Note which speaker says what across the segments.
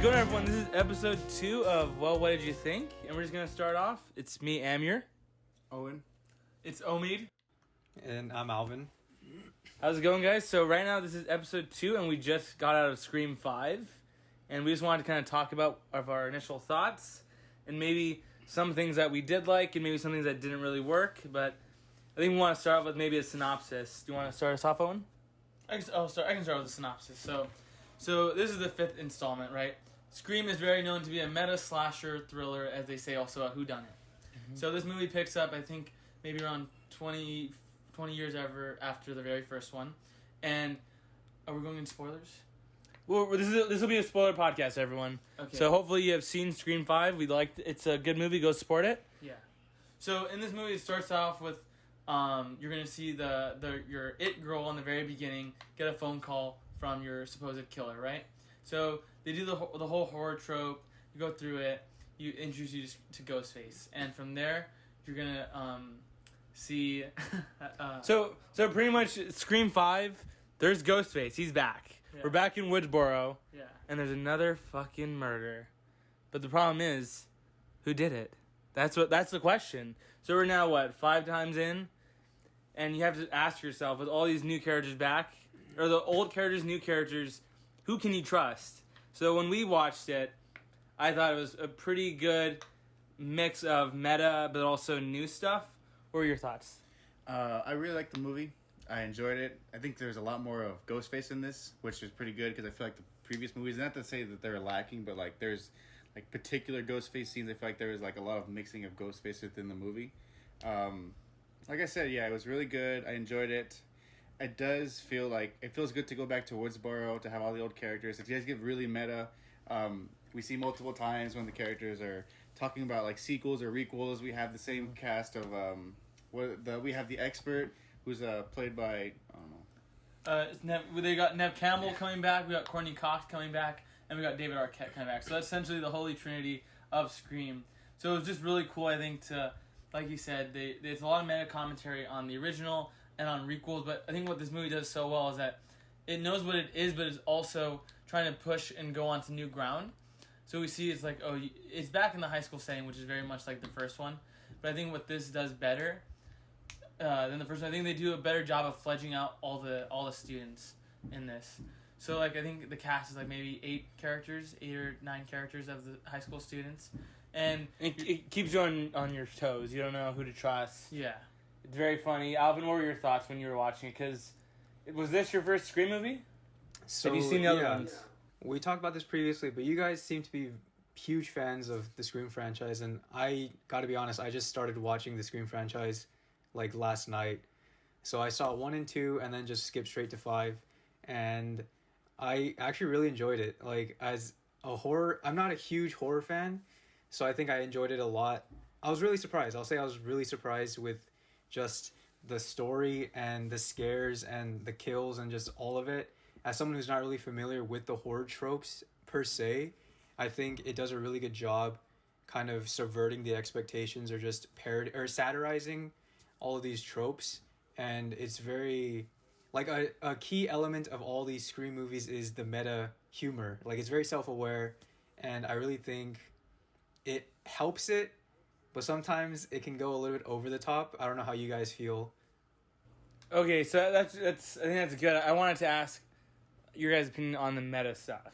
Speaker 1: going, everyone? This is episode 2 of Well, What Did You Think? And we're just going to start off. It's me, Amir.
Speaker 2: Owen.
Speaker 1: It's Omid.
Speaker 3: And I'm Alvan.
Speaker 1: How's it going, guys? So right now, this is episode 2, and we just got out of Scream 5. And we just wanted to kind of talk about our initial thoughts, and maybe some things that we did like, and maybe some things that didn't really work. But I think we want to start off with maybe a synopsis. Do you want to start us off, Owen?
Speaker 4: I can start with a synopsis. So this is the 5th installment, right? Scream is very known to be a meta slasher thriller, as they say also a whodunit. Mm-hmm. So this movie picks up, I think, maybe around 20 years after the very first one. And are we going into spoilers?
Speaker 1: Well, this will be a spoiler podcast, everyone.
Speaker 4: Okay.
Speaker 1: So hopefully you have seen Scream 5. It's a good movie. Go support it.
Speaker 4: Yeah. So in this movie, it starts off with you're gonna see your it girl in the very beginning get a phone call from your supposed killer, right? So they do the whole horror trope. You go through it. You introduce you to Ghostface, and from there you're gonna see.
Speaker 1: So pretty much Scream 5. There's Ghostface. He's back.
Speaker 4: Yeah.
Speaker 1: We're back in Woodsboro.
Speaker 4: Yeah.
Speaker 1: And there's another fucking murder. But the problem is, who did it? That's the question. So we're now 5 times in, and you have to ask yourself, with all these new characters back, or the old characters, new characters, who can you trust? So when we watched it, I thought it was a pretty good mix of meta, but also new stuff. What were your thoughts?
Speaker 2: I really liked the movie. I enjoyed it. I think there's a lot more of Ghostface in this, which was pretty good because I feel like the previous movies, not to say that they're lacking, but like there's like particular Ghostface scenes. I feel like there was like a lot of mixing of Ghostface within the movie. Like I said, yeah, it was really good. I enjoyed it. It does feel like it feels good to go back to Woodsboro to have all the old characters. If you guys get really meta, we see multiple times when the characters are talking about like sequels or requels. We have the same cast of we have the expert who's played by I don't know.
Speaker 4: They got Nev Campbell coming back. We got Courtney Cox coming back, and we got David Arquette coming back. So that's essentially the holy trinity of Scream. So it was just really cool, I think, to, like you said, there's a lot of meta commentary on the original and on requels. But I think what this movie does so well is that it knows what it is, but it's also trying to push and go onto new ground. So we see it's like, it's back in the high school setting, which is very much like the first one. But I think what this does better than the first one, I think they do a better job of fledging out all the students in this. So like I think the cast is like maybe 8 or 9 characters of the high school students, and
Speaker 1: It keeps you on your toes. You don't know who to trust.
Speaker 4: yeah.
Speaker 1: It's very funny. Alvin, what were your thoughts when you were watching it? Because was this your first Scream movie?
Speaker 3: So,
Speaker 1: have you seen the other ones?
Speaker 3: We talked about this previously, but you guys seem to be huge fans of the Scream franchise, and I gotta be honest, I just started watching the Scream franchise like last night. So I saw 1 and 2 and then just skipped straight to 5, and I actually really enjoyed it. Like, as a horror, I'm not a huge horror fan, so I think I enjoyed it a lot. I was really surprised. I'll say I was really surprised with just the story and the scares and the kills and just all of it. As someone who's not really familiar with the horror tropes per se, I think it does a really good job kind of subverting the expectations or just satirizing all of these tropes. And it's very like a key element of all these Scream movies is the meta humor. Like, it's very self-aware, and I really think it helps it, but sometimes it can go a little bit over the top. I don't know how you guys feel.
Speaker 1: Okay, so that's I think that's good. I wanted to ask your guys' opinion on the meta stuff.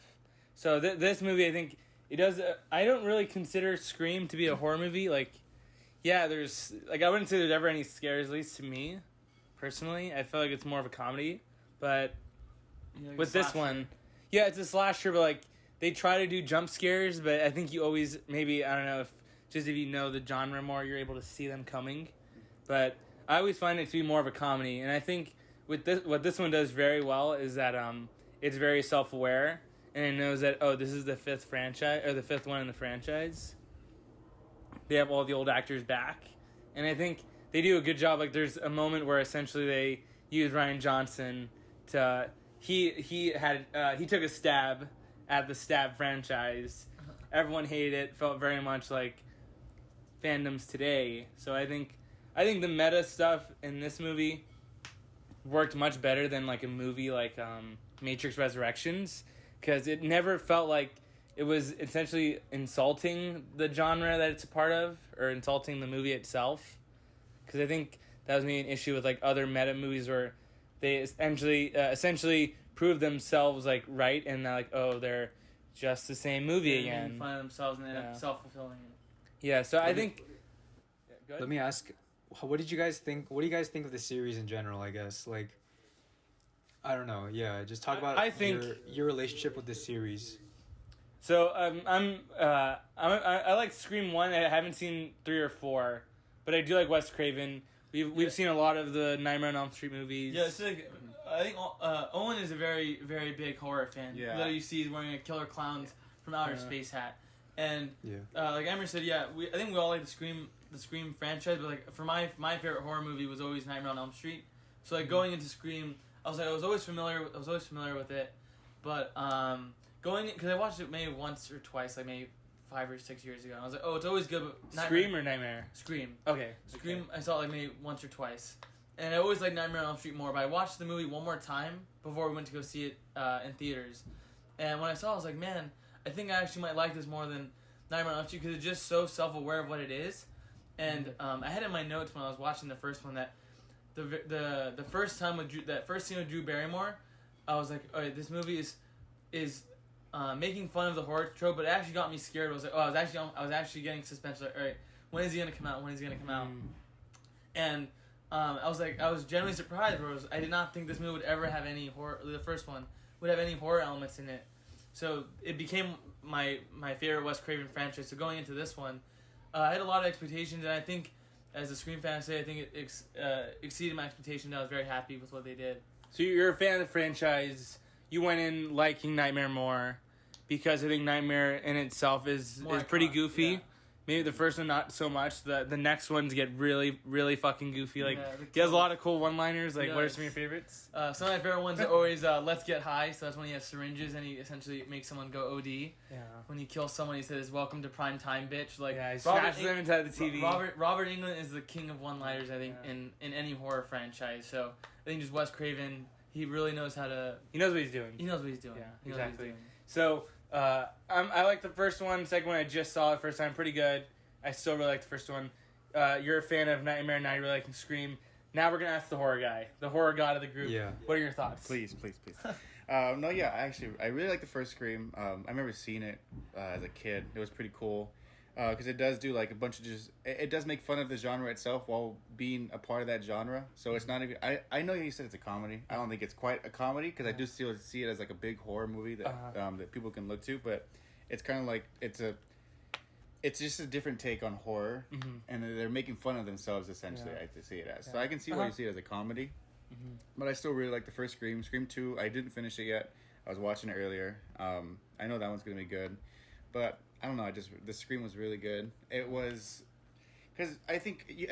Speaker 1: So this movie, I think it does. I don't really consider Scream to be a horror movie. Like, yeah, there's like I wouldn't say there's ever any scares, at least to me, personally. I feel like it's more of a comedy, but
Speaker 4: Like
Speaker 1: with this one, yeah, it's a slasher, but like they try to do jump scares, but I think you always maybe I don't know if you know the genre more, you're able to see them coming. But I always find it to be more of a comedy, and I think with this, what this one does very well is that it's very self-aware, and it knows that this is the 5th franchise or the 5th one in the franchise. They have all the old actors back, and I think they do a good job. Like, there's a moment where essentially they use Ryan Johnson to he took a stab at the Stab franchise. Everyone hated it. Felt very much like fandoms today. So I think the meta stuff in this movie worked much better than like a movie like Matrix Resurrections, because it never felt like it was essentially insulting the genre that it's a part of, or insulting the movie itself. Because I think that was maybe an issue with like other meta movies where they essentially prove themselves like right, and they're like, oh, they're just the same movie again.
Speaker 4: They find themselves and they're self-fulfilling.
Speaker 1: Yeah, so I think.
Speaker 3: Let me ask, what did you guys think? What do you guys think of the series in general? I guess like, I don't know. Yeah, just talk about
Speaker 1: I think
Speaker 3: your relationship with this series.
Speaker 1: So I like Scream 1. I haven't seen 3 or 4, but I do like Wes Craven. We've seen a lot of the Nightmare on Elm Street movies.
Speaker 4: Yeah, it's like, I think Owen is a very, very big horror fan.
Speaker 2: Yeah.
Speaker 4: That you see wearing a Killer Clowns from Outer Space hat. And
Speaker 3: Yeah.
Speaker 4: like Amir said, I think we all like the Scream franchise, but like for my favorite horror movie was always Nightmare on Elm Street. So like going into Scream, I was always familiar with it, but because I watched it maybe once or twice, like maybe 5 or 6 years ago. And I was like, oh, it's always good. But
Speaker 1: Scream or Nightmare?
Speaker 4: Scream.
Speaker 1: Okay.
Speaker 4: Scream. I saw it like maybe once or twice, and I always liked Nightmare on Elm Street more. But I watched the movie one more time before we went to go see it in theaters, and when I saw it, I was like, man, I think I actually might like this more than Nightmare on Elm Street because it's just so self-aware of what it is. And I had in my notes when I was watching the first one that the first time with that first scene with Drew Barrymore, I was like, all right, this movie is making fun of the horror trope, but it actually got me scared. I was like, I was actually getting suspense. Like, all right, when is he gonna come out? When is he gonna come out? And I was genuinely surprised. I did not think this movie would ever have any horror. The first one would have any horror elements in it. So it became my favorite Wes Craven franchise. So going into this one, I had a lot of expectations, and I think, as a Scream fan, I think it exceeded my expectations. I was very happy with what they did.
Speaker 1: So you're a fan of the franchise. You went in liking Nightmare more because I think Nightmare in itself is pretty goofy.
Speaker 4: Yeah.
Speaker 1: Maybe the first one not so much. The next ones get really, really fucking goofy. Like he has a
Speaker 4: kills.
Speaker 1: lot of cool one-liners. Like,
Speaker 4: He
Speaker 1: what are
Speaker 4: does.
Speaker 1: some of your favorites?
Speaker 4: Some of my favorite ones are always Let's Get High. So that's when he has syringes and he essentially makes someone go OD.
Speaker 1: Yeah.
Speaker 4: When he kills someone, he says, "Welcome to prime time, bitch." Like,
Speaker 1: Yeah, he smashes them inside the TV.
Speaker 4: Robert Englund is the king of one-liners, I think, in any horror franchise. So I think just Wes Craven, he really knows how to.
Speaker 1: He knows what he's doing.
Speaker 4: He knows what he's doing.
Speaker 1: Yeah,
Speaker 4: He knows what he's
Speaker 1: exactly.
Speaker 4: doing.
Speaker 1: So I like the first one. Second one I just saw the first time, pretty good. I still really like the first one. You're a fan of Nightmare, now you really like Scream. Now we're gonna ask the horror guy, the horror god of the group.
Speaker 3: Yeah.
Speaker 1: What are your thoughts?
Speaker 2: Please. No, yeah, I really like the first Scream. I remember seeing it as a kid. It was pretty cool because it does do like a bunch of it does make fun of the genre itself while being a part of that genre. So it's not even. I know you said it's a comedy. I don't think it's quite a comedy because I do still see it as like a big horror movie that that people can look to. But it's kind of like it's just a different take on horror, and they're making fun of themselves essentially. I see it as. So I can see why you see it as a comedy. But I still really like the first Scream. Scream 2, I didn't finish it yet. I was watching it earlier. I know that one's going to be good. But I don't know. The Scream was really good. It was... Because I think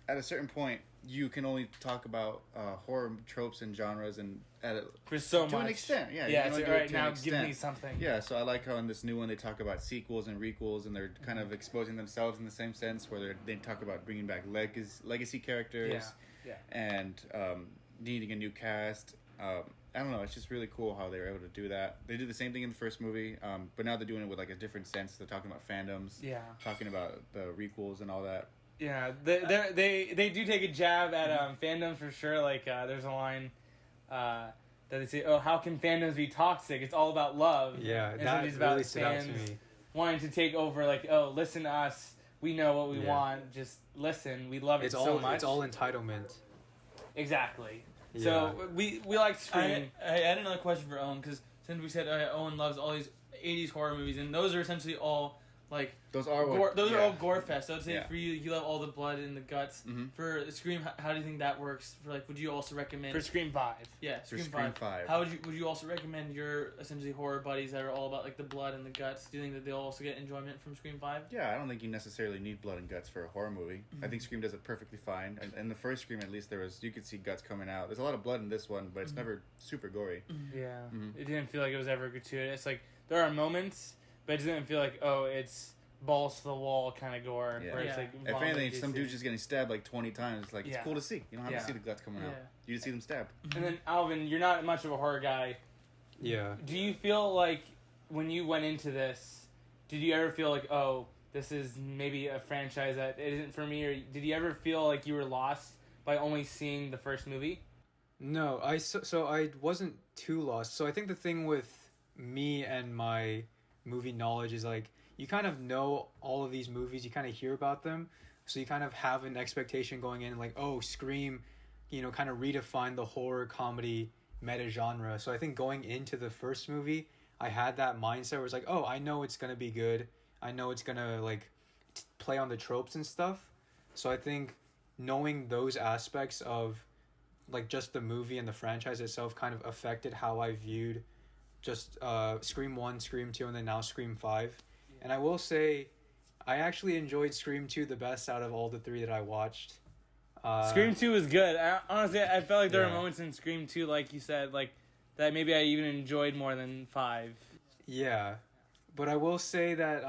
Speaker 2: at a certain point, you can only talk about horror tropes and genres and
Speaker 1: For so much.
Speaker 2: to an extent. Yeah,
Speaker 1: Yeah,
Speaker 2: you can
Speaker 1: it's
Speaker 2: only do it
Speaker 1: right
Speaker 2: to an
Speaker 1: now.
Speaker 2: extent.
Speaker 1: Give me something.
Speaker 2: Yeah, so I like how in this new one they talk about sequels and requels, and they're kind of exposing themselves in the same sense, where they talk about bringing back legacy characters, and needing a new cast. I don't know. It's just really cool how they were able to do that. They did the same thing in the first movie, but now they're doing it with like a different sense. They're talking about fandoms, talking about the requels and all that.
Speaker 1: Yeah, they do take a jab at fandoms for sure. Like there's a line that they say, "Oh, how can fandoms be toxic? It's all about love."
Speaker 3: Yeah,
Speaker 1: and
Speaker 3: that
Speaker 1: it's
Speaker 3: really stood out to me.
Speaker 1: Wanting to take over, like, oh, listen to us. We know what we want. Just listen. We love it so much.
Speaker 3: It's all entitlement.
Speaker 1: Exactly.
Speaker 3: Yeah.
Speaker 1: So we like Scream.
Speaker 4: I had another question for Owen, because since we said Owen loves all these 80s horror movies, and those are essentially all like
Speaker 2: Those are
Speaker 4: are all gore fest. So I'd say
Speaker 2: Yeah.
Speaker 4: for you love all the blood and the guts. For Scream, how do you think that works? For like, would you also recommend
Speaker 1: For Scream 5.
Speaker 4: Yeah,
Speaker 2: For
Speaker 4: Scream 5.
Speaker 2: Scream 5.
Speaker 4: How would you also recommend your essentially horror buddies that are all about like the blood and the guts? Do you think that they'll also get enjoyment from Scream 5?
Speaker 2: Yeah, I don't think you necessarily need blood and guts for a horror movie. I think Scream does it perfectly fine. And in the first Scream, at least, you could see guts coming out. There's a lot of blood in this one, but it's never super gory.
Speaker 1: Yeah. It didn't feel like it was ever gratuitous. Like, there are moments, but it didn't feel like, oh, it's balls to the wall kind of gore.
Speaker 2: Yeah.
Speaker 1: Where it's like,
Speaker 2: If
Speaker 1: vomit
Speaker 2: anything, some
Speaker 1: juices.
Speaker 2: dude's just getting stabbed like 20 times. It's like, it's cool to see. You don't have to see the guts coming out. You just see them stabbed.
Speaker 1: And then, Alvin, you're not much of a horror guy.
Speaker 3: Yeah.
Speaker 1: Do you feel like when you went into this, did you ever feel like, oh, this is maybe a franchise that isn't for me, or did you ever feel like you were lost by only seeing the first movie?
Speaker 3: No, so I wasn't too lost. So I think the thing with me and my movie knowledge is like you kind of know all of these movies, you kind of hear about them, so you kind of have an expectation going in like, oh, Scream, you know, kind of redefined the horror comedy meta genre. So I think going into the first movie, I had that mindset where it's like, oh, I know it's gonna be good. I know it's gonna like play on the tropes and stuff. So I think knowing those aspects of like just the movie and the franchise itself kind of affected how I viewed just Scream 1, Scream 2, and then now Scream 5. Yeah. And I will say, I actually enjoyed Scream 2 the best out of all the three that I watched.
Speaker 1: Scream 2 was good. Honestly, I felt like there were moments in Scream 2, like you said, like that maybe I even enjoyed more than 5.
Speaker 3: Yeah. But I will say that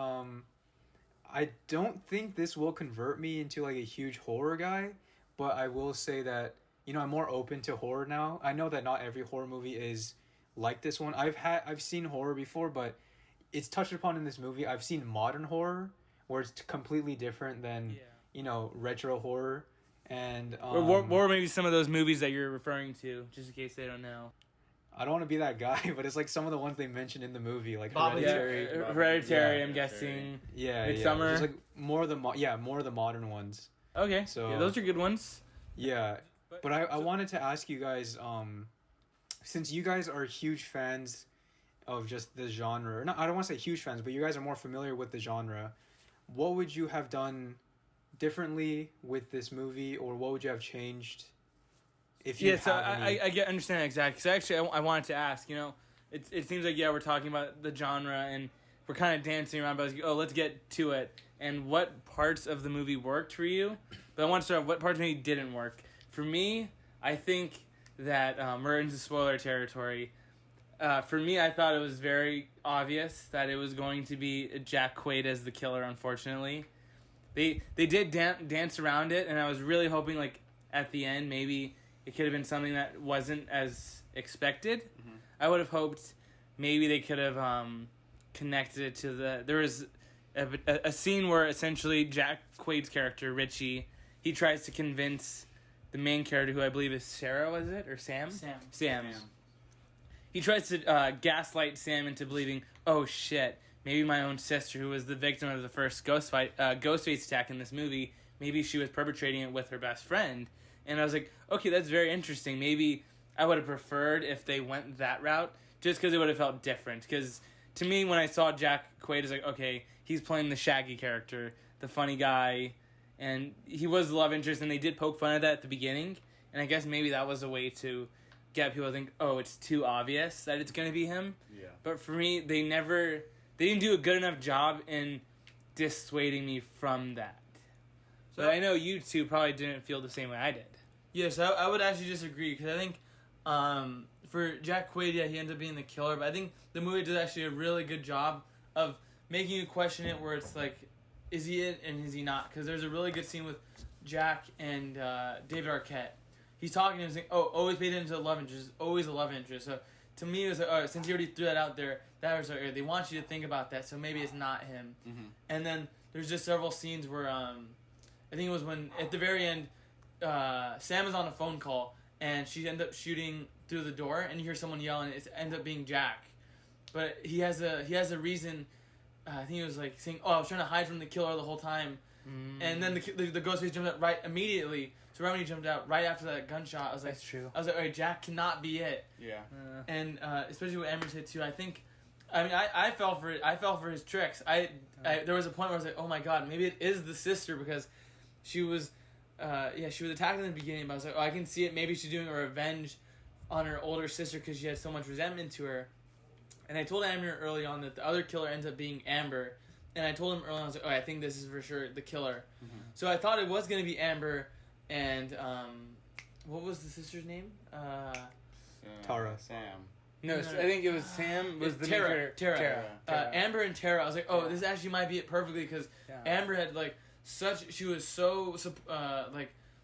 Speaker 3: I don't think this will convert me into like a huge horror guy, but I will say that, you know, I'm more open to horror now. I know that not every horror movie is like this one. I've seen horror before, but it's touched upon in this movie. I've seen modern horror where it's completely different than you know, retro horror. And
Speaker 1: what were maybe some of those movies that you're referring to, just in case they don't know?
Speaker 3: I don't want to be that guy, but it's like some of the ones they mentioned in the movie, like
Speaker 1: Hereditary.
Speaker 3: Hereditary.
Speaker 1: Hereditary, I'm guessing.
Speaker 3: Yeah,
Speaker 1: Midsummer.
Speaker 3: Just like more of the more of the modern ones.
Speaker 1: Okay,
Speaker 3: so
Speaker 1: yeah, those are good ones.
Speaker 3: Yeah, but I wanted to ask you guys, since you guys are huge fans of just the genre, no, I don't want to say huge fans, but you guys are more familiar with the genre, what would you have done differently with this movie, or what would you have changed if you
Speaker 1: so I understand exactly. Because actually, I wanted to ask, you know, it seems like, we're talking about the genre, and we're kind of dancing around, but I was like, oh, let's get to it. And what parts of the movie worked for you? But I want to start with what parts maybe didn't work. For me, I think that we're into spoiler territory. For me, I thought it was very obvious that it was going to be Jack Quaid as the killer, unfortunately. They did dance around it, and I was really hoping, like, at the end, maybe it could have been something that wasn't as expected. Mm-hmm. I would have hoped maybe they could have connected it to the... There was a scene where essentially Jack Quaid's character, Richie, he tries to convince the main character, who I believe is Sarah, was it? Or Sam? Sam. He tries to gaslight Sam into believing, oh shit, maybe my own sister, who was the victim of the first Ghostface attack in this movie, maybe she was perpetrating it with her best friend. And I was like, okay, that's very interesting. Maybe I would have preferred if they went that route, just because it would have felt different. Because to me, when I saw Jack Quaid, I was like, okay, he's playing the Shaggy character, the funny guy, and he was the love interest, and they did poke fun at that at the beginning. And I guess maybe that was a way to get people to think, oh, it's too obvious that it's going to be him. Yeah. But for me, they didn't do a good enough job in dissuading me from that. So but I know you two probably didn't feel the same way I did.
Speaker 4: Yes, I would actually disagree, because I think for Jack Quaid, he ends up being the killer, but I think the movie does actually a really good job of making you question it, where it's like, is he it and is he not? Because there's a really good scene with Jack and David Arquette. He's talking and saying, oh, always paid attention to the love interest, always a love interest. So to me, it was like, all right, since you already threw that out there, that was like, they want you to think about that, so maybe it's not him. Mm-hmm. And then there's just several scenes where I think it was when, at the very end, Sam is on a phone call, and she ends up shooting through the door, and you hear someone yell, and it ends up being Jack. But he has a reason. I think he was like saying, "Oh, I was trying to hide from the killer the whole time," and then the Ghostface jumped out right immediately. So right when he jumped out, right after that gunshot, I was like,
Speaker 1: "That's true."
Speaker 4: I was like, "All right, Jack cannot be it."
Speaker 2: Yeah.
Speaker 4: And especially what Amir said too. I think, I mean, I fell for it. I fell for his tricks. There was a point where I was like, "Oh my god, maybe it is the sister," because she was. She was attacked in the beginning, but I was like, oh, I can see it. Maybe she's doing a revenge on her older sister because she had so much resentment to her. And I told Amir early on that the other killer ends up being Amber. And I told him early on, I was like, oh, I think this is for sure the killer. Mm-hmm. So I thought it was going to be Amber and, what was the sister's name?
Speaker 3: Tara.
Speaker 2: Sam.
Speaker 1: No, I think it was Sam. Was the
Speaker 4: Tara.
Speaker 1: Tara.
Speaker 4: Amber and Tara. I was like, oh, this actually might be it perfectly, because Amber had, like, she was so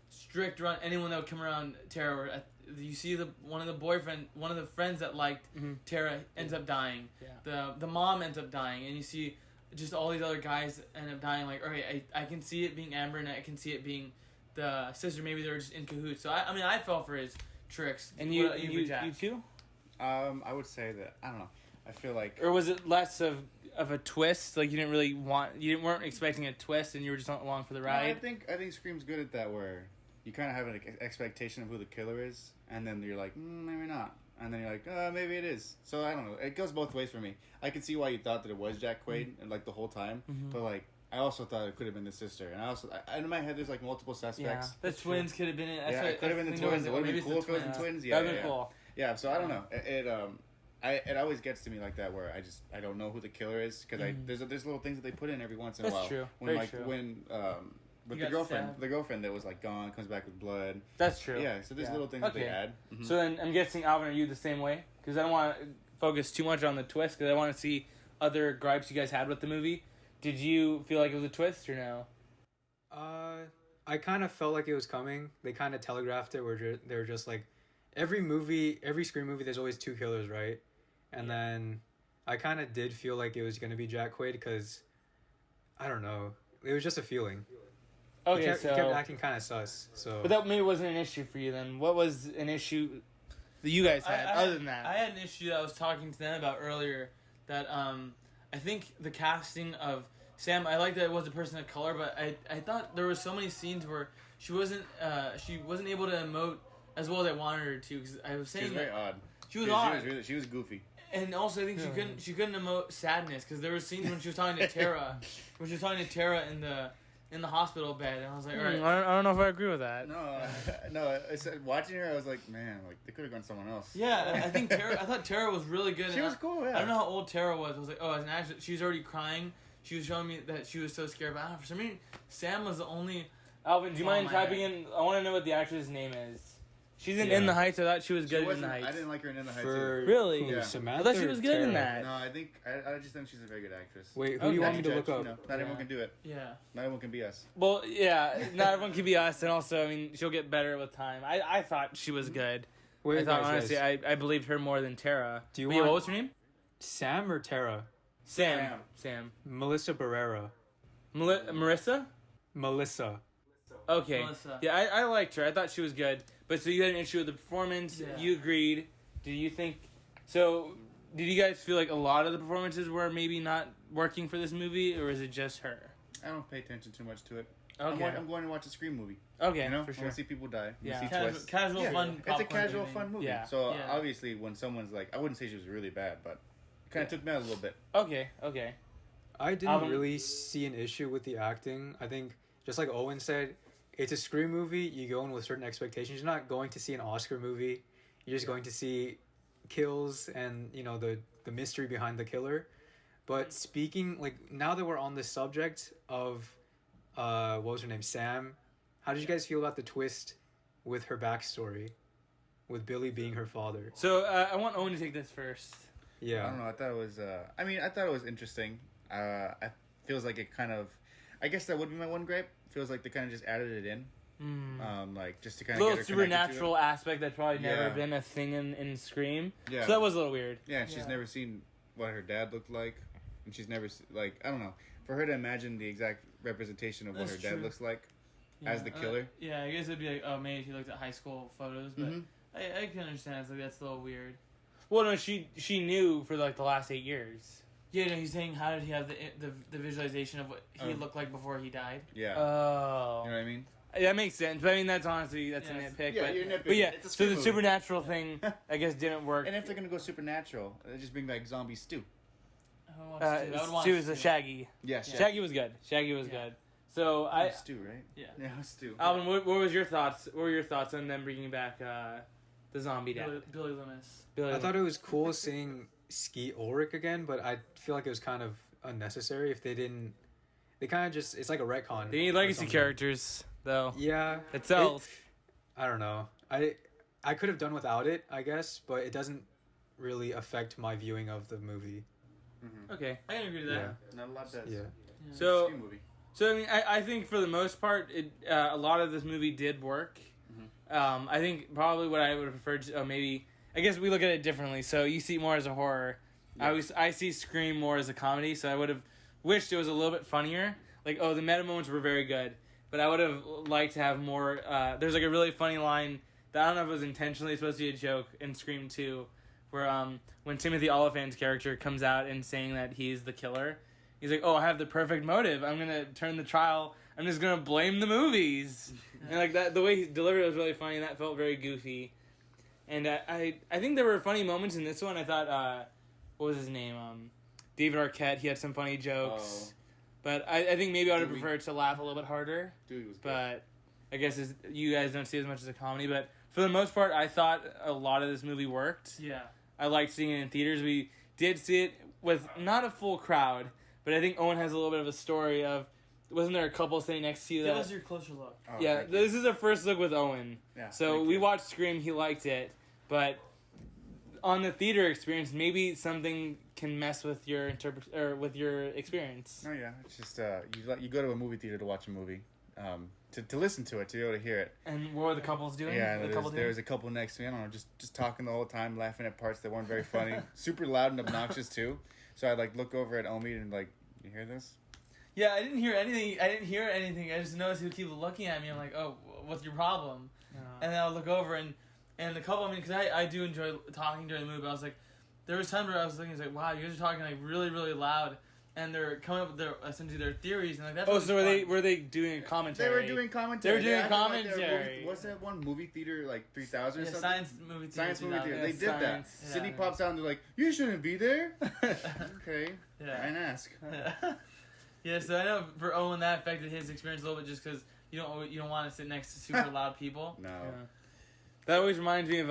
Speaker 4: strict around anyone that would come around Tara. Or you see one of the friends that liked Tara ends up dying.
Speaker 1: Yeah.
Speaker 4: The mom ends up dying, and you see just all these other guys end up dying. Like, okay, I can see it being Amber, and I can see it being the sister. Maybe they're just in cahoots. So I mean, I fell for his tricks.
Speaker 1: And
Speaker 4: What
Speaker 1: you
Speaker 4: about
Speaker 1: you too?
Speaker 2: I would say that I don't know. I feel like
Speaker 1: Or was it less of a twist? Like you weren't expecting a twist, and you were just along for the
Speaker 2: No,
Speaker 1: ride.
Speaker 2: I think Scream's good at that, where you kind of have an expectation of who the killer is, and then you're like, maybe not, and then you're like, maybe it is. So I don't know. It goes both ways for me. I can see why you thought that it was Jack Quaid, and like the whole time, but like I also thought it could have been the sister, and in my head there's like multiple suspects.
Speaker 4: The twins could have been it.
Speaker 2: Yeah, it could have been the twins. It would have been cool if it was the twins. Yeah,
Speaker 1: That'd be cool.
Speaker 2: Yeah, so I don't know. It always gets to me like that, where I don't know who the killer is, because there's little things that they put in every once in a while.
Speaker 1: That's true.
Speaker 2: When
Speaker 1: Very true.
Speaker 2: With
Speaker 4: You
Speaker 2: the
Speaker 4: got
Speaker 2: girlfriend that was like gone, comes back with blood.
Speaker 1: That's true.
Speaker 2: Yeah, so there's little things that they add. Mm-hmm.
Speaker 1: So then I'm guessing, Alvin, are you the same way? Because I don't want to focus too much on the twist, because I want to see other gripes you guys had with the movie. Did you feel like it was a twist or no?
Speaker 3: I kind of felt like it was coming. They kind of telegraphed it, where they're just like, every Scream movie, there's always two killers, right? And then I kind of did feel like it was going to be Jack Quaid, because, I don't know, it was just a feeling.
Speaker 1: Okay,
Speaker 3: he kept acting kind of sus. So,
Speaker 1: but that maybe wasn't an issue for you then. What was an issue that you guys had other than that?
Speaker 4: I had an issue that I was talking to them about earlier. That I think the casting of Sam. I like that it was a person of color, but I thought there was so many scenes where she wasn't able to emote as well as I wanted her to. Because I was saying
Speaker 2: she was very odd.
Speaker 4: She was odd.
Speaker 2: She was goofy.
Speaker 4: And also, I think she couldn't emote sadness, because there were scenes when she was talking to Tara, in the hospital bed, and I was like, all right.
Speaker 1: I don't know if I agree with that.
Speaker 2: No. I said, watching her, I was like, man, like they could have gone someone else.
Speaker 4: Yeah, I thought Tara was really good.
Speaker 2: She was cool. Yeah.
Speaker 4: I don't know how old Tara was. I was like, oh, as an actress, she was already crying. She was showing me that she was so scared. But for some reason, Sam was the only.
Speaker 1: Alvin, do you mind typing in? I want to know what the actress' name is. She's in the Heights. I thought she was good in the Heights.
Speaker 2: I didn't like her in the Heights.
Speaker 1: Really?
Speaker 2: Yeah.
Speaker 3: Samantha,
Speaker 1: I thought she was good in
Speaker 3: Tara?
Speaker 1: that.
Speaker 2: No, I just think she's a very good actress.
Speaker 3: Wait, who do you want me to look up?
Speaker 2: You know, not everyone can do it.
Speaker 4: Yeah.
Speaker 2: Not everyone can be us.
Speaker 1: Well, yeah, not everyone can be us, and also, I mean, she'll get better with time. I thought she was good.
Speaker 3: Wait,
Speaker 1: I thought,
Speaker 3: guys,
Speaker 1: honestly, I believed her more than Tara.
Speaker 3: Do you
Speaker 1: Wait,
Speaker 3: want
Speaker 1: what was her name?
Speaker 3: Sam or Tara?
Speaker 1: Sam.
Speaker 3: Melissa Barrera.
Speaker 1: Marissa?
Speaker 3: Melissa.
Speaker 1: Okay.
Speaker 4: Melissa.
Speaker 1: Yeah, I liked her. I thought she was good. But so you had an issue with the performance.
Speaker 4: Yeah.
Speaker 1: You agreed. Do you think... So, did you guys feel like a lot of the performances were maybe not working for this movie, or is it just her?
Speaker 2: I don't pay attention too much to it.
Speaker 1: Okay.
Speaker 2: I'm going to watch a Scream movie.
Speaker 1: Okay,
Speaker 2: You know,
Speaker 1: for
Speaker 2: I
Speaker 1: sure.
Speaker 2: want to see people die.
Speaker 1: Yeah.
Speaker 2: See
Speaker 4: Casual,
Speaker 2: twists.
Speaker 4: casual
Speaker 2: Yeah.
Speaker 4: fun.
Speaker 2: It's a
Speaker 4: popcorn
Speaker 2: casual,
Speaker 4: viewing.
Speaker 2: fun movie.
Speaker 1: Yeah.
Speaker 2: So
Speaker 4: Yeah.
Speaker 2: obviously, when someone's like, I wouldn't say she was really bad, but it kind of took me out a little bit.
Speaker 1: Okay.
Speaker 3: I didn't
Speaker 1: Alvin?
Speaker 3: really see an issue with the acting. I think, just like Owen said, it's a Scream movie. You go in with certain expectations. You're not going to see an Oscar movie. You're just going to see kills and, you know, the mystery behind the killer. But speaking, like, now that we're on the subject of, what was her name, Sam, how did you guys feel about the twist with her backstory, with Billy being her father?
Speaker 1: So, I want Owen to take this first.
Speaker 3: Yeah.
Speaker 2: I don't know. I thought it was. I thought it was interesting. It feels like it kind of. I guess that would be my one gripe. Feels like they kind of just added it in. Like just to kind
Speaker 1: A
Speaker 2: of
Speaker 1: little
Speaker 2: get her connected to
Speaker 1: supernatural aspect that's probably never
Speaker 2: Yeah.
Speaker 1: been a thing in Scream.
Speaker 2: Yeah.
Speaker 1: So that was a little weird.
Speaker 2: Yeah, and she's
Speaker 4: Yeah.
Speaker 2: never seen what her dad looked like, and she's never like I don't know. For her to imagine the exact representation of what
Speaker 4: That's
Speaker 2: her dad
Speaker 4: true.
Speaker 2: looks like
Speaker 4: Yeah,
Speaker 2: as the killer.
Speaker 4: Yeah, I guess it'd be like, oh, maybe she looked at high school photos, but I can understand. It's like that's a little weird.
Speaker 1: Well, no, she knew for like the last 8 years.
Speaker 4: Yeah, no, he's saying how did he have the visualization of what he looked like before he died?
Speaker 2: Yeah.
Speaker 1: Oh.
Speaker 2: You know what I mean?
Speaker 1: That makes sense. But I mean, that's honestly, that's
Speaker 4: Yeah,
Speaker 1: a nitpick.
Speaker 2: Yeah,
Speaker 1: but,
Speaker 2: you're nitpicking.
Speaker 1: but yeah,
Speaker 2: It's a
Speaker 1: so
Speaker 2: Scream
Speaker 1: the
Speaker 2: movie.
Speaker 1: supernatural thing, I guess, didn't work.
Speaker 2: And if they're gonna go supernatural, just bring back zombie stew.
Speaker 4: I would watch
Speaker 1: She was
Speaker 4: Stu.
Speaker 1: a Shaggy.
Speaker 2: Yes.
Speaker 4: Yeah.
Speaker 1: Shaggy was good. Shaggy was
Speaker 4: Yeah.
Speaker 1: good. So I,
Speaker 2: stew, right?
Speaker 4: Yeah.
Speaker 2: Yeah, stew.
Speaker 1: Alvin, what was your thoughts? What were your thoughts on them bringing back the zombie dad?
Speaker 4: Billy Loomis.
Speaker 1: Billy
Speaker 3: I thought it was cool seeing Skeet Ulrich again, but I feel like it was kind of unnecessary if they didn't. They kind of just, it's like a retcon.
Speaker 1: they need
Speaker 3: or
Speaker 1: legacy
Speaker 3: something.
Speaker 1: characters though.
Speaker 3: Yeah.
Speaker 1: It sells.
Speaker 3: I don't know. I could have done without it, I guess, but it doesn't really affect my viewing of the movie.
Speaker 1: Okay.
Speaker 4: I can agree to that.
Speaker 3: Yeah.
Speaker 2: Not a lot does.
Speaker 3: Yeah.
Speaker 1: So
Speaker 2: Scream movie.
Speaker 1: So, I mean, I think for the most part, a lot of this movie did work.
Speaker 2: Mm-hmm.
Speaker 1: I think probably what I would have preferred to, maybe, I guess we look at it differently. So you see it more as a horror.
Speaker 2: Yeah.
Speaker 1: I see Scream more as a comedy, so I would have wished it was a little bit funnier. Like, the meta moments were very good, but I would have liked to have more, there's like a really funny line that I don't know if it was intentionally supposed to be a joke in Scream 2, where when Timothy Olyphant's character comes out and saying that he's the killer, he's like, I have the perfect motive. I'm going to turn the trial. I'm just going to blame the movies. And like that, the way he delivered it was really funny, and that felt very goofy. And I think there were funny moments in this one. I thought, what was his name? David Arquette. He had some funny jokes. But I think maybe I would have preferred to laugh a little bit harder.
Speaker 2: Dude was good.
Speaker 1: But I guess you guys don't see it as much as a comedy. But for the most part, I thought a lot of this movie worked.
Speaker 4: Yeah.
Speaker 1: I liked seeing it in theaters. We did see it with not a full crowd, but I think Owen has a little bit of a story of, wasn't there a couple sitting next to you
Speaker 4: That was your closer look.
Speaker 2: Oh,
Speaker 1: yeah,
Speaker 2: thank you.
Speaker 1: this is our first look with Owen.
Speaker 2: Yeah,
Speaker 1: So
Speaker 2: thank
Speaker 1: we
Speaker 2: you.
Speaker 1: watched Scream, he liked it, but on the theater experience, maybe something can mess with your with your experience.
Speaker 2: Oh yeah, it's just you go to a movie theater to watch a movie, to listen to it, to be able to hear it.
Speaker 1: And what were the couples doing?
Speaker 2: Yeah,
Speaker 1: What were the
Speaker 2: there was a couple next to me. I don't know, just talking the whole time, laughing at parts that weren't very funny, super loud and obnoxious too. So I like look over at Omid and like, you hear this?
Speaker 4: Yeah, I didn't hear anything. I just noticed he would keep looking at me. I'm like, oh, what's your problem? And then I'll look over and the couple, because I do enjoy talking during the movie, but I was like, there was times where I was looking, like, wow, you guys are talking like really, really loud, and they're coming up with essentially their theories, and like that's.
Speaker 1: Oh,
Speaker 4: really
Speaker 1: so
Speaker 4: fun.
Speaker 1: were they doing a commentary?
Speaker 2: They were doing commentary.
Speaker 1: They were doing
Speaker 2: acted like they were
Speaker 1: commentary.
Speaker 2: what's that one movie theater, like 3000 or
Speaker 4: Yeah,
Speaker 2: something?
Speaker 4: science movie theater.
Speaker 2: Science movie theater.
Speaker 1: Yeah,
Speaker 2: They did that.
Speaker 1: science.
Speaker 4: Yeah.
Speaker 2: Sidney pops out and they're like, "You shouldn't be there." Okay.
Speaker 4: Yeah.
Speaker 2: And ask.
Speaker 4: Yeah, so I know for Owen that affected his experience a little bit, just because you don't want to sit next to super loud people.
Speaker 2: No.
Speaker 1: Yeah. That always reminds me of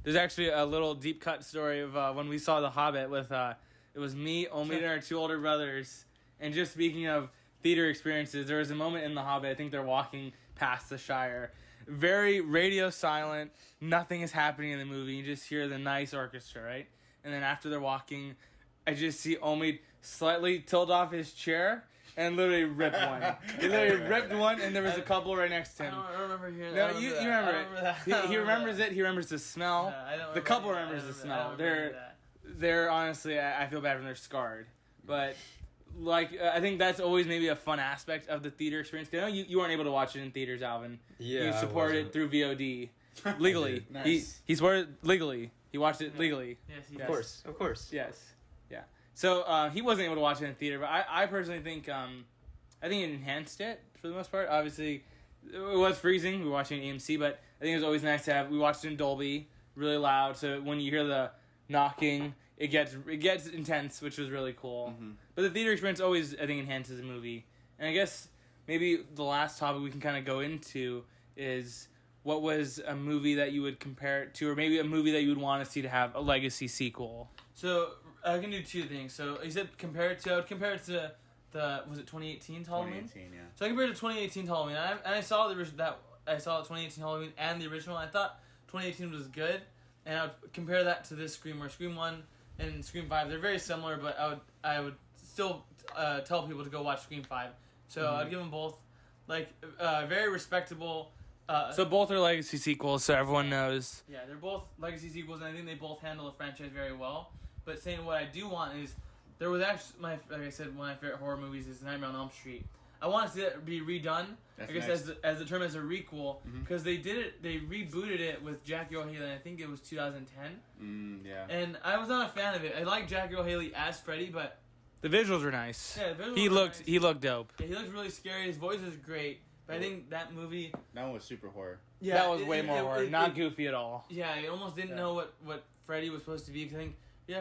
Speaker 1: there's actually a little deep cut story of when we saw The Hobbit with it was me, Omid, and our two older brothers. And just speaking of theater experiences, there was a moment in The Hobbit, I think they're walking past the Shire. Very radio silent, nothing is happening in the movie. You just hear the nice orchestra, right? And then after they're walking, I just see Omid slightly tilt off his chair and literally rip one. He literally ripped one, and there was a couple right next to him.
Speaker 4: I don't remember hearing
Speaker 1: No,
Speaker 4: that.
Speaker 1: you
Speaker 4: I
Speaker 1: remember
Speaker 4: don't
Speaker 1: it.
Speaker 4: remember that.
Speaker 1: He remembers it. He remembers the smell.
Speaker 4: I don't
Speaker 1: The
Speaker 4: remember
Speaker 1: couple
Speaker 4: that.
Speaker 1: remembers
Speaker 4: I
Speaker 1: the
Speaker 4: don't
Speaker 1: smell.
Speaker 4: remember that.
Speaker 1: They're honestly, I feel bad when they're scarred. But, like, I think that's always maybe a fun aspect of the theater experience. 'Cause I know you weren't able to watch it in theaters, Alvin.
Speaker 3: Yeah,
Speaker 1: You
Speaker 3: I
Speaker 1: support it
Speaker 3: wasn't.
Speaker 1: through VOD. Legally.
Speaker 2: Nice.
Speaker 1: He supported it legally. He watched it legally.
Speaker 4: Yes, he
Speaker 3: Of course.
Speaker 1: Yes. Yeah. So, he wasn't able to watch it in theater, but I personally think, I think it enhanced it for the most part. Obviously, it was freezing. We were watching AMC, but I think it was always nice to have. We watched it in Dolby, really loud. So when you hear the knocking, it gets intense, which was really cool.
Speaker 2: Mm-hmm.
Speaker 1: But the theater experience always, I think, enhances a movie. And I guess maybe the last topic we can kind of go into is what was a movie that you would compare it to, or maybe a movie that you would want to see to have a legacy sequel.
Speaker 4: So I can do two things. So you said compare it to. I would compare it to was it 2018 Halloween?
Speaker 2: 2018, yeah.
Speaker 4: So I compared it to 2018 Halloween, and I saw I saw 2018 Halloween and the original. And I thought 2018 was good, and I would compare that to this Scream, where Scream 1 and Scream 5, they're very similar, but I would still tell people to go watch Scream 5. So I'd give them both very respectable.
Speaker 1: So both are legacy sequels, so everyone knows.
Speaker 4: Yeah, they're both legacy sequels, and I think they both handle the franchise very well. But saying what I do want is, there was actually like I said, one of my favorite horror movies is Nightmare on Elm Street. I want to see that be redone.
Speaker 2: That's
Speaker 4: I guess
Speaker 2: nice.
Speaker 4: as the term as a requel,
Speaker 2: Mhm.
Speaker 4: because they rebooted it with Jackie O'Haley. And I think it was 2010,
Speaker 2: Yeah.
Speaker 4: and I was not a fan of it. I like Jackie O'Haley as Freddy, but
Speaker 1: The visuals were nice.
Speaker 4: yeah, the visuals
Speaker 1: He
Speaker 4: were
Speaker 1: looked
Speaker 4: nice.
Speaker 1: he looked dope.
Speaker 4: Yeah, he looked really scary. His voice was great, but I think that movie.
Speaker 2: That one was super horror.
Speaker 4: Yeah,
Speaker 1: that was way more horror, not goofy at all.
Speaker 4: Yeah, I almost didn't
Speaker 2: Yeah.
Speaker 4: know what Freddy was supposed to be. 'Cause I think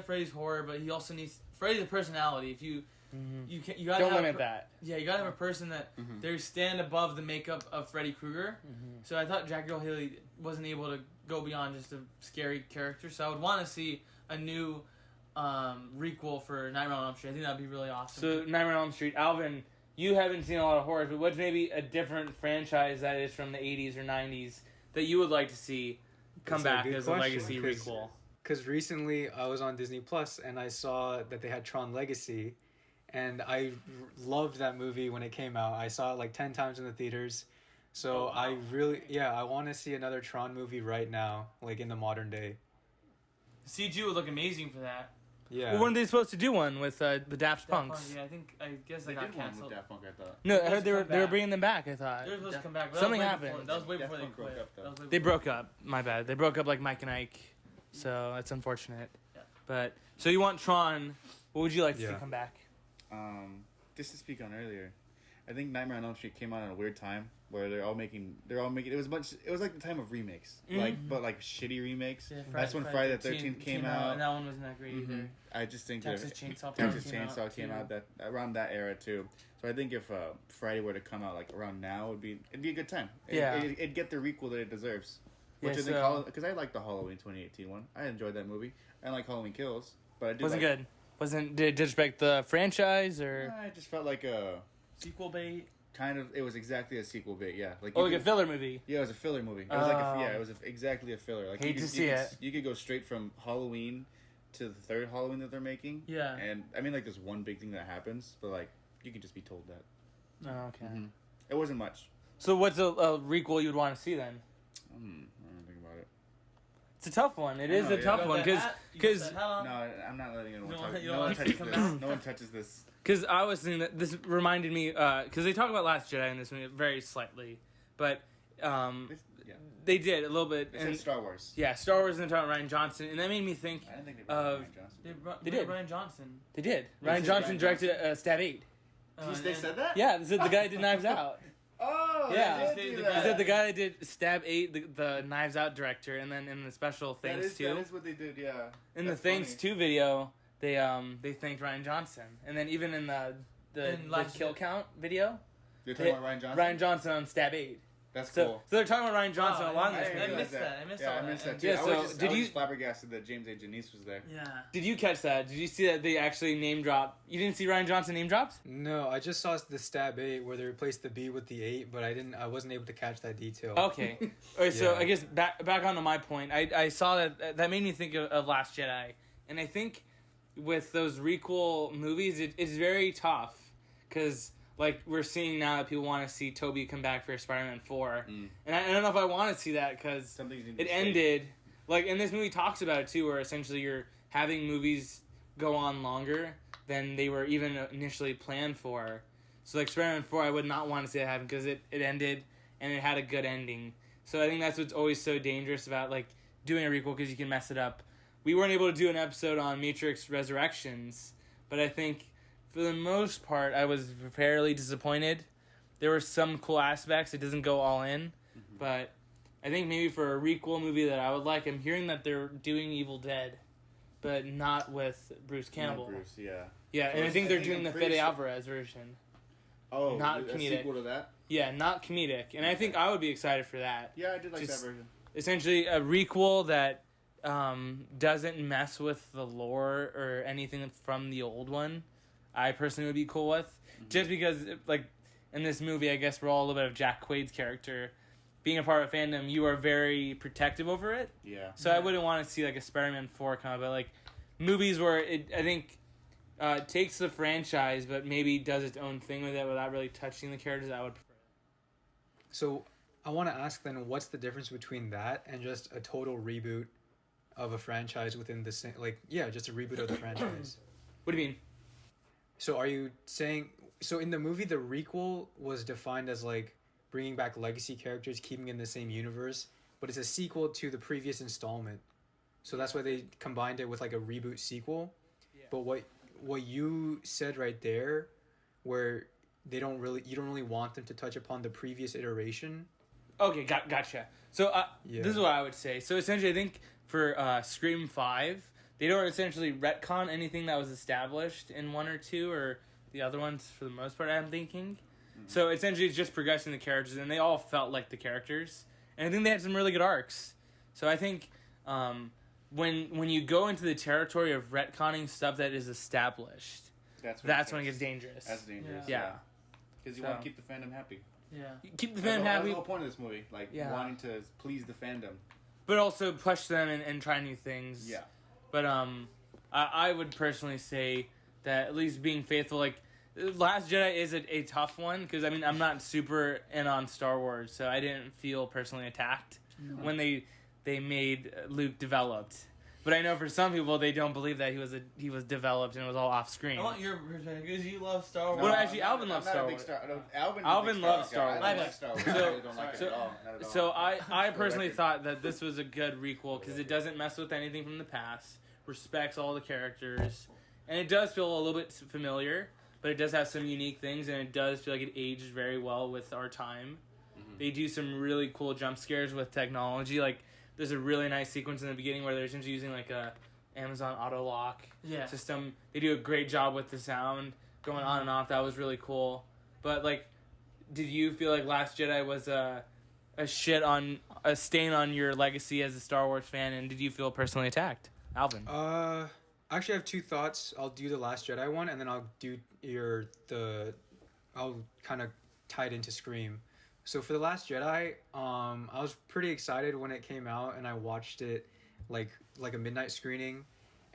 Speaker 4: Freddy's horror, but he also needs Freddy's a personality. If you gotta
Speaker 1: Don't
Speaker 4: have
Speaker 1: limit that.
Speaker 4: Yeah, you gotta have a person that
Speaker 2: Mhm.
Speaker 4: they stand above the makeup of Freddy Krueger. So I thought Jackie O'Haley wasn't able to go beyond just a scary character. So I would want to see a new requel for Nightmare on Elm Street. I think that'd be really awesome.
Speaker 1: So Nightmare on Elm Street, Alvin, you haven't seen a lot of horrors, but what's maybe a different franchise that is from the 80s or 90s that you would like to see come
Speaker 3: That's a
Speaker 1: back
Speaker 3: good
Speaker 1: as a
Speaker 3: question,
Speaker 1: legacy
Speaker 3: 'cause-
Speaker 1: requel?
Speaker 3: Because recently I was on Disney Plus and I saw that they had Tron Legacy, and I loved that movie when it came out. I saw it like 10 times in the theaters. So I want to see another Tron movie right now, like in the modern day.
Speaker 4: CG would look amazing for that.
Speaker 3: Yeah.
Speaker 1: Well, weren't they supposed to do one with the Daft
Speaker 4: Daft Punk,
Speaker 1: Punks?
Speaker 4: yeah, I guess they got
Speaker 2: did one with
Speaker 4: canceled.
Speaker 2: Daft Punk, I thought.
Speaker 1: No, I
Speaker 4: They're
Speaker 1: heard they were
Speaker 4: supposed to come
Speaker 1: bringing them back. I thought
Speaker 4: They're supposed to come back. But
Speaker 1: Something
Speaker 4: that was way
Speaker 1: happened.
Speaker 4: Before, that was way
Speaker 2: Daft
Speaker 4: before they
Speaker 2: Punk broke
Speaker 4: quit.
Speaker 2: up, though.
Speaker 4: That was way
Speaker 1: they
Speaker 4: before.
Speaker 1: broke up. My bad. They broke up like Mike and Ike, so that's unfortunate.
Speaker 4: Yeah.
Speaker 1: But so you want Tron? What would you like to see
Speaker 3: Yeah.
Speaker 1: come back?
Speaker 2: Just to speak on earlier, I think Nightmare on Elm Street came out at a weird time where they're all making. It was like the time of remakes, but shitty remakes.
Speaker 4: Yeah,
Speaker 2: That's when Friday the 13th came out.
Speaker 4: and that one wasn't that great either.
Speaker 2: I just think
Speaker 4: Texas
Speaker 2: that
Speaker 4: Chainsaw
Speaker 2: came out that around that era too. So I think if Friday were to come out like around now, it'd be a good time. It'd get the requel that it deserves. Which I think because I like the Halloween 2018 one. I enjoyed that movie. I didn't like Halloween Kills, but I did.
Speaker 1: Wasn't good. Did it disrespect the franchise or?
Speaker 2: I just felt like a
Speaker 4: Sequel bait.
Speaker 2: kind of. It was exactly a sequel bit. Yeah, like
Speaker 1: Like a filler movie.
Speaker 2: Yeah, it was a filler movie. It was it was exactly a filler. Like
Speaker 1: Hate to see it.
Speaker 2: You could go straight from Halloween to the third Halloween that they're making.
Speaker 4: Yeah.
Speaker 2: And I mean, like, there's one big thing that happens, but like, you can just be told that.
Speaker 1: Oh, okay.
Speaker 2: It wasn't much.
Speaker 1: So what's a requel you'd want to see then?
Speaker 2: I don't think about it.
Speaker 1: It's a tough one. It is a tough one because
Speaker 2: No, I'm not letting anyone touch.
Speaker 4: You
Speaker 2: No
Speaker 4: don't
Speaker 2: one
Speaker 4: want
Speaker 2: touches
Speaker 4: to come
Speaker 2: this.
Speaker 4: out?
Speaker 2: No one touches this.
Speaker 1: because I was thinking that this reminded me because they talk about Last Jedi in this movie very slightly, but
Speaker 2: Yeah.
Speaker 1: they did a little bit.
Speaker 2: It said Star Wars.
Speaker 1: Yeah, Star Wars and they're talking about Ryan Johnson, and that made me think
Speaker 2: I didn't think they
Speaker 1: of.
Speaker 2: Ryan Johnson.
Speaker 1: They did.
Speaker 4: Ryan Johnson.
Speaker 1: They did.
Speaker 2: They
Speaker 1: Ryan
Speaker 2: said
Speaker 1: Johnson
Speaker 2: Ryan
Speaker 1: directed Stab 8.
Speaker 2: They said that?
Speaker 1: Yeah, they said the guy that did Knives Out.
Speaker 2: Oh,
Speaker 1: Yeah.
Speaker 2: they did do
Speaker 1: He
Speaker 2: that.
Speaker 1: said the guy that did Stab 8, the Knives Out director, and then in the special Thanks To.
Speaker 2: That is what they did, yeah.
Speaker 1: In
Speaker 2: That's
Speaker 1: the Thanks
Speaker 2: funny.
Speaker 1: To video, they thanked Ryan Johnson. And then even in the kill count video,
Speaker 2: You're talking about Ryan Johnson?
Speaker 1: Ryan Johnson on Stab 8.
Speaker 2: That's
Speaker 1: So,
Speaker 2: cool.
Speaker 1: so they're talking about Ryan Johnson a lot in this
Speaker 2: I
Speaker 1: movie.
Speaker 2: didn't
Speaker 4: missed
Speaker 2: realize
Speaker 4: that. I missed
Speaker 2: yeah,
Speaker 4: all
Speaker 2: I
Speaker 4: that.
Speaker 2: missed that too.
Speaker 1: Yeah,
Speaker 2: I
Speaker 1: so
Speaker 2: was just,
Speaker 1: did
Speaker 2: I was
Speaker 1: you-
Speaker 2: just flabbergasted that James A. Janice was there.
Speaker 4: Yeah.
Speaker 1: Did you catch that? Did you see that they actually name dropped? You didn't see Ryan Johnson name dropped?
Speaker 3: No, I just saw the Stab 8 where they replaced the B with the 8, but I wasn't able to catch that detail.
Speaker 1: Okay. All right, so
Speaker 3: Yeah.
Speaker 1: I guess back onto my point. I saw that made me think of Last Jedi. And I think with those requel movies, it's very tough. Because, like, we're seeing now that people want to see Tobey come back for Spider-Man 4. And I don't know if I want to see that because it ended. Like, and this movie talks about it, too, where essentially you're having movies go on longer than they were even initially planned for. So, like, Spider-Man 4, I would not want to see that happen because it ended and it had a good ending. So I think that's what's always so dangerous about, like, doing a requel because you can mess it up. We weren't able to do an episode on Matrix Resurrections, but I think for the most part, I was fairly disappointed. There were some cool aspects. It doesn't go all in, but I think maybe for a requel movie that I would like, I'm hearing that they're doing Evil Dead, but not with Bruce Campbell.
Speaker 2: Not Bruce, yeah.
Speaker 1: Yeah, and I think they're doing the
Speaker 2: I'm pretty
Speaker 1: Fede
Speaker 2: sure-
Speaker 1: Alvarez version.
Speaker 2: Oh,
Speaker 1: Not
Speaker 2: a
Speaker 1: comedic.
Speaker 2: sequel to that?
Speaker 1: Yeah, not comedic. And I think I would be excited for that.
Speaker 2: Yeah, I did like
Speaker 1: Just-
Speaker 2: that version.
Speaker 1: Essentially, a requel that doesn't mess with the lore or anything from the old one. I personally would be cool with. Just because, like, in this movie, I guess we're all a little bit of Jack Quaid's character. Being a part of fandom, you are very protective over it.
Speaker 2: Yeah.
Speaker 1: So I wouldn't want to see, like, a Spider-Man 4 come out. But, like, movies where I think, takes the franchise, but maybe does its own thing with it without really touching the characters, I would prefer.
Speaker 3: So I want to ask then, what's the difference between that and just a total reboot of a franchise within the same, like, yeah, just a reboot of the franchise?
Speaker 1: What do you mean?
Speaker 3: So are you saying, so in the movie, the requel was defined as, like, bringing back legacy characters, keeping in the same universe, but it's a sequel to the previous installment. So that's why they combined it with, like, a reboot sequel.
Speaker 1: Yeah.
Speaker 3: But what you said right there, where you don't really want them to touch upon the previous iteration.
Speaker 1: Okay, gotcha. So
Speaker 3: Yeah.
Speaker 1: this is what I would say. So essentially, I think for Scream 5, they don't essentially retcon anything that was established in 1 or 2 or the other ones for the most part, I'm thinking. So essentially, it's just progressing the characters, and they all felt like the characters. And I think they had some really good arcs. So I think when you go into the territory of retconning stuff that is established, that's when it gets dangerous.
Speaker 2: That's dangerous.
Speaker 1: Yeah.
Speaker 2: Because you
Speaker 1: So-
Speaker 2: want to keep the fandom happy.
Speaker 4: Yeah.
Speaker 1: Keep the
Speaker 2: That's
Speaker 1: fan
Speaker 2: That's
Speaker 1: happy,
Speaker 2: the whole point of this movie. Like,
Speaker 1: Yeah.
Speaker 2: wanting to please the fandom.
Speaker 1: but also push them and try new things.
Speaker 2: Yeah.
Speaker 1: But I would personally say that at least being faithful, like Last Jedi is a tough one because I mean I'm not super in on Star Wars, so I didn't feel personally attacked when they made Luke developed. But I know for some people they don't believe that he was developed and it was all off screen.
Speaker 4: I want your perspective because you love Star Wars.
Speaker 1: Well, actually, Alvin loves Star Wars. Alvin loves Star Wars.
Speaker 2: I like Star Wars. I really don't like it at all. Not at all.
Speaker 1: So I personally thought that this was a good requel because it doesn't mess with anything from the past, respects all the characters, and it does feel a little bit familiar, but it does have some unique things, and it does feel like it aged very well with our time. Mm-hmm. They do some really cool jump scares with technology. Like, there's a really nice sequence in the beginning where they're essentially using, like, a Amazon auto lock system. They do a great job with the sound going on and off. That was really cool. But, like, did you feel like Last Jedi was a stain on your legacy as a Star Wars fan, and did you feel personally attacked? Alvin.
Speaker 3: Actually, I have two thoughts. I'll do the Last Jedi one, and then I'll do I'll kind of tie it into Scream. So for the Last Jedi, I was pretty excited when it came out, and I watched it like a midnight screening,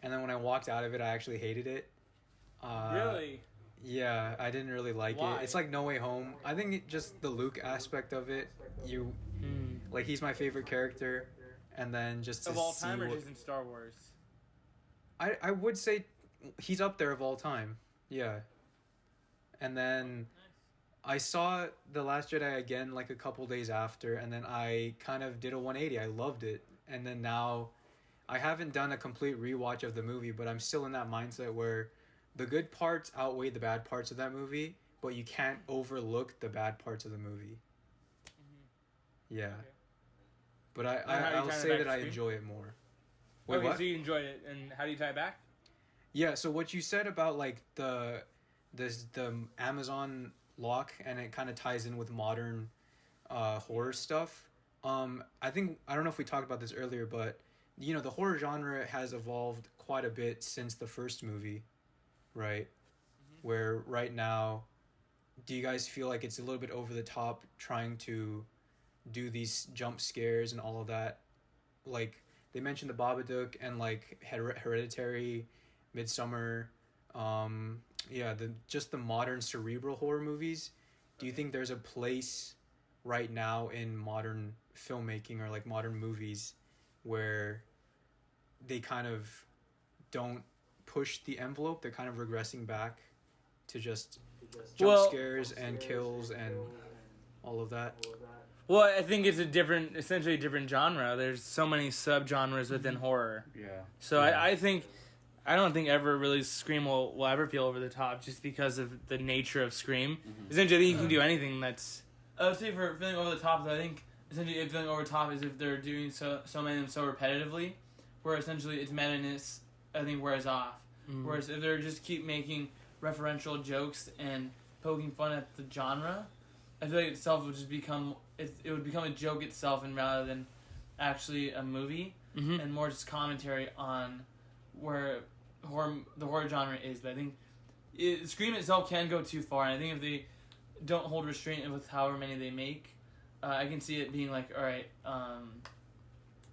Speaker 3: and then when I walked out of it, I actually hated it.
Speaker 1: Really?
Speaker 3: Yeah, I didn't really like
Speaker 1: Why?
Speaker 3: it. It's like No Way Home. I think just the Luke aspect of it. Like, he's my favorite character, and then just to
Speaker 1: Of all
Speaker 3: see
Speaker 1: time or just in Star Wars?
Speaker 3: I would say he's up there of all time. Yeah. And then I saw The Last Jedi again like a couple days after, and then I kind of did a 180. I loved it. And then now I haven't done a complete rewatch of the movie, but I'm still in that mindset where the good parts outweigh the bad parts of that movie, but you can't overlook the bad parts of the movie. Mm-hmm. Yeah.
Speaker 1: Okay.
Speaker 3: But
Speaker 1: I'll
Speaker 3: say that I enjoy it more. Wait,
Speaker 1: okay,
Speaker 3: what?
Speaker 1: so you enjoyed it, and how do you tie it back?
Speaker 3: Yeah, so what you said about like the Amazon lock, and it kind of ties in with modern horror stuff. I don't know if we talked about this earlier, but you know, the horror genre has evolved quite a bit since the first movie, right? Mm-hmm. Where right now, do you guys feel like it's a little bit over the top trying to do these jump scares and all of that? Like, they mentioned the Babadook and like Hereditary, Midsummer, just the modern cerebral horror movies. Do you think there's a place right now in modern filmmaking or like modern movies where they kind of don't push the envelope? They're kind of regressing back to just jump scares and kills and all of that.
Speaker 1: Well, I think it's essentially a different genre. There's so many subgenres within horror.
Speaker 2: Yeah.
Speaker 1: So yeah. I don't think ever really Scream will ever feel over the top just because of the nature of Scream. Mm-hmm. Essentially, I think you can do anything that's...
Speaker 4: I would say for feeling over the top, though, I think essentially if feeling over the top is if they're doing so many of them so repetitively, where essentially its meta-ness, I think, wears off. Mm-hmm. Whereas if they're just keep making referential jokes and poking fun at the genre, I feel like itself would just become... It would become a joke itself, and rather than actually a movie, mm-hmm. and more just commentary on where the horror genre is. But I think Scream itself can go too far, and I think if they don't hold restraint with however many they make, I can see it being like, all right,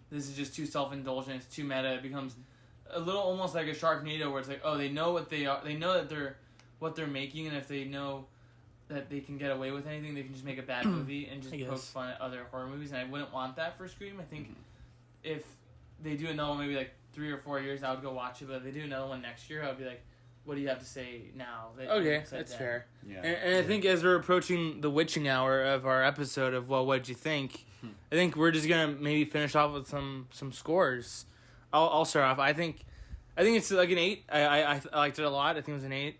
Speaker 4: this is just too self-indulgent, it's too meta. It becomes a little almost like a Sharknado, where it's like, oh, they know what they are, they know that they're what they're making, and if they know that they can get away with anything, they can just make a bad movie and just poke fun at other horror movies, and I wouldn't want that for Scream. I think if they do another one maybe like 3 or 4 years, I would go watch it, but if they do another one next year, I would be like, what do you have to say now?
Speaker 1: That's fair. Yeah. And I think as we're approaching the witching hour of our episode of, well, what'd you think? I think we're just going to maybe finish off with some scores. I'll start off. I think it's like an 8. I liked it a lot. I think it was an 8.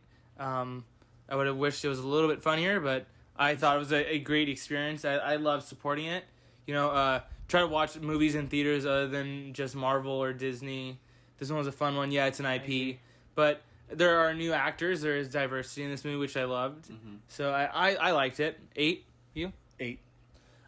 Speaker 1: I would have wished it was a little bit funnier, but I thought it was a great experience. I love supporting it. You know, try to watch movies in theaters other than just Marvel or Disney. This one was a fun one. Yeah, it's an IP. But there are new actors. There is diversity in this movie, which I loved. Mm-hmm. So I liked it. 8? You?
Speaker 2: 8.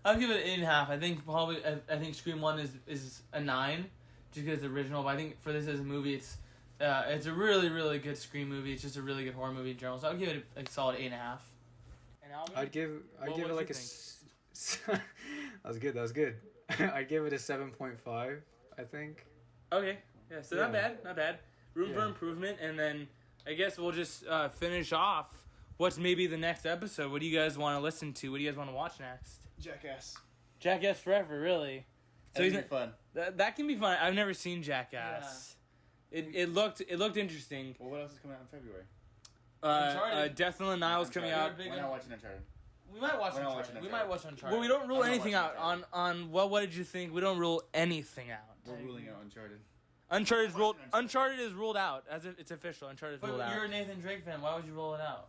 Speaker 4: I'll give it an 8.5. I think Scream 1 is a 9, just because it's original. But I think for this as a movie, it's a really, really good Scream movie. It's just a really good horror movie in general. So I'll give it a solid 8.5.
Speaker 1: And Alvin?
Speaker 3: I'd give it like that was good. I'd give it a 7.5, I think.
Speaker 1: Okay. Yeah, so not bad. Room for improvement, and then I guess we'll just finish off. What's maybe the next episode? What do you guys want to listen to? What do you guys want to watch next?
Speaker 2: Jackass.
Speaker 1: Jackass Forever, really? So
Speaker 2: That'd be fun.
Speaker 1: That can be fun. I've never seen Jackass. Yeah. It looked interesting.
Speaker 2: Well, what else is coming out in February?
Speaker 1: Death in the Nile's coming out.
Speaker 2: We're not watching Uncharted.
Speaker 4: We might watch Uncharted. We might watch Uncharted.
Speaker 1: Well, we don't rule anything out on what did you think? We don't rule anything out.
Speaker 2: We're ruling out Uncharted.
Speaker 1: Uncharted is ruled out as if it's official. Uncharted is ruled out.
Speaker 4: But you're a Nathan Drake fan. Why would you roll it out?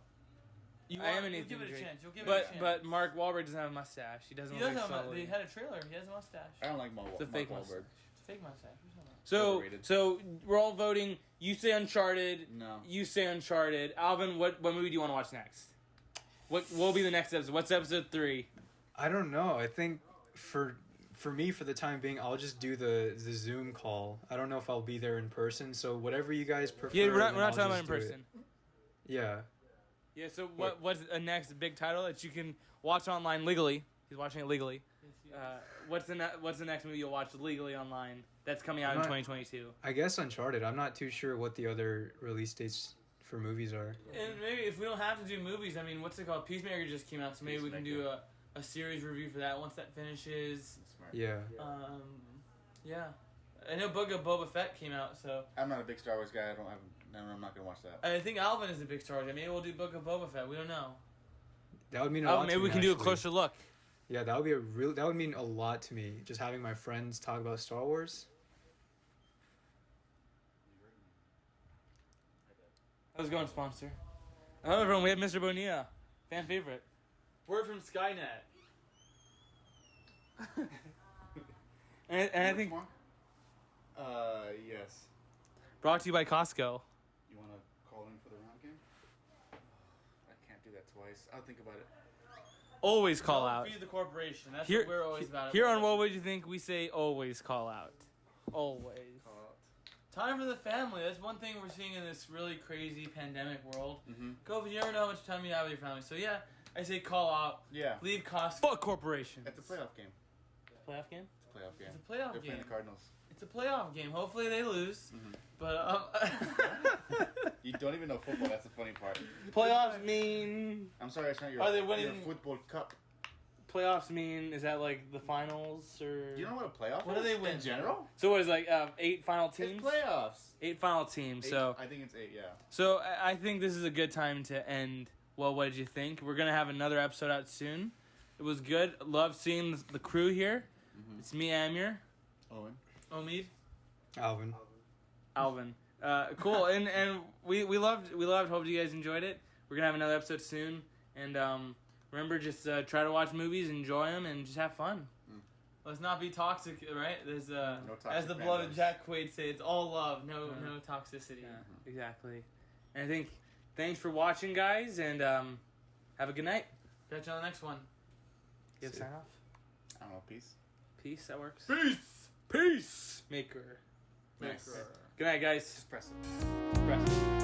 Speaker 1: I am a Nathan
Speaker 4: Drake.
Speaker 1: Drake.
Speaker 4: You'll give it a chance.
Speaker 1: But Mark Wahlberg doesn't have a mustache. He doesn't.
Speaker 4: They had a trailer. He has a mustache.
Speaker 2: I don't like Mark Wahlberg.
Speaker 1: It's a fake mustache.
Speaker 4: It's a fake mustache.
Speaker 1: So we're all voting. You say Uncharted.
Speaker 2: No.
Speaker 1: You say Uncharted. Alvin, what movie do you want to watch next? What will be the next episode? What's episode 3?
Speaker 3: I don't know. I think for me, for the time being, I'll just do the Zoom call. I don't know if I'll be there in person, so whatever you guys prefer.
Speaker 1: Yeah, we're not talking about in person.
Speaker 3: Yeah.
Speaker 1: Yeah. So what's a next big title that you can watch online legally? He's watching it legally. What's the next movie you'll watch legally online that's coming out in 2022?
Speaker 3: I guess Uncharted. I'm not too sure what the other release dates for movies are.
Speaker 4: And maybe if we don't have to do movies, I mean, what's it called? Peacemaker just came out, so maybe we can do a series review for that once that finishes.
Speaker 3: Yeah.
Speaker 4: Yeah. I know Book of Boba Fett came out, so
Speaker 2: I'm not a big Star Wars guy. I'm not gonna watch that.
Speaker 4: I think Alvin is a big Star Wars guy. Maybe we'll do Book of Boba Fett. We don't know.
Speaker 3: That would mean a lot.
Speaker 1: Maybe we can do a closer look.
Speaker 3: Yeah, that would mean a lot to me. Just having my friends talk about Star Wars.
Speaker 1: How's it going, sponsor? Hello, everyone. We have Mr. Bonilla, fan favorite.
Speaker 4: Word from Skynet.
Speaker 1: and I think
Speaker 2: Yes.
Speaker 1: brought to you by Costco.
Speaker 2: You want to call in for the round game? I can't do that twice. I'll think about it.
Speaker 1: Always call out.
Speaker 4: Feed the corporation. That's
Speaker 1: Here,
Speaker 4: what we're always about.
Speaker 1: Here on What Would You Think, we say always call out. Always.
Speaker 2: Call out.
Speaker 4: Time for the family. That's one thing we're seeing in this really crazy pandemic world.
Speaker 2: Mm-hmm.
Speaker 4: COVID, you never know how much time you have with your family. So yeah, I say call out.
Speaker 2: Yeah.
Speaker 4: Leave Costco.
Speaker 1: Fuck corporations.
Speaker 2: It's a playoff game.
Speaker 1: Playoff game?
Speaker 2: It's a playoff game.
Speaker 4: It's a playoff
Speaker 2: They're
Speaker 4: game.
Speaker 2: playing the Cardinals.
Speaker 4: It's a playoff game. Hopefully they lose.
Speaker 2: Mm-hmm.
Speaker 4: But
Speaker 2: You don't even know football. That's the funny part.
Speaker 1: Playoffs mean...
Speaker 2: I'm sorry, it's not your,
Speaker 4: Are they winning-
Speaker 2: your football cup.
Speaker 1: Playoffs mean, is that like the finals or...
Speaker 2: You know what a playoff
Speaker 4: What
Speaker 2: is?
Speaker 4: do they win?
Speaker 2: In general?
Speaker 1: So what is it, like 8 final teams?
Speaker 2: It's playoffs.
Speaker 1: 8 final teams. So
Speaker 2: I think it's 8, yeah.
Speaker 1: So I think this is a good time to end. Well, what did you think? We're going to have another episode out soon. It was good. Love seeing the crew here.
Speaker 2: Mm-hmm.
Speaker 1: It's me, Amir.
Speaker 2: Owen.
Speaker 4: Omid.
Speaker 1: Alvan. Cool. and we loved. Hope you guys enjoyed it. We're going to have another episode soon. And remember, just try to watch movies, enjoy them, and just have fun.
Speaker 4: Let's not be toxic, right? There's
Speaker 2: No toxic
Speaker 4: as the beloved
Speaker 2: fandoms.
Speaker 4: Jack Quaid say, it's all love, no toxicity.
Speaker 1: Yeah, exactly. And I think thanks for watching, guys, and have a good night.
Speaker 4: Catch you on the next one.
Speaker 1: You have to sign off.
Speaker 2: I don't know, peace.
Speaker 1: Peace. That works.
Speaker 2: Peace!
Speaker 1: Peace. Maker.
Speaker 2: Nice.
Speaker 1: Good night, guys.
Speaker 2: Just press it.
Speaker 1: Press.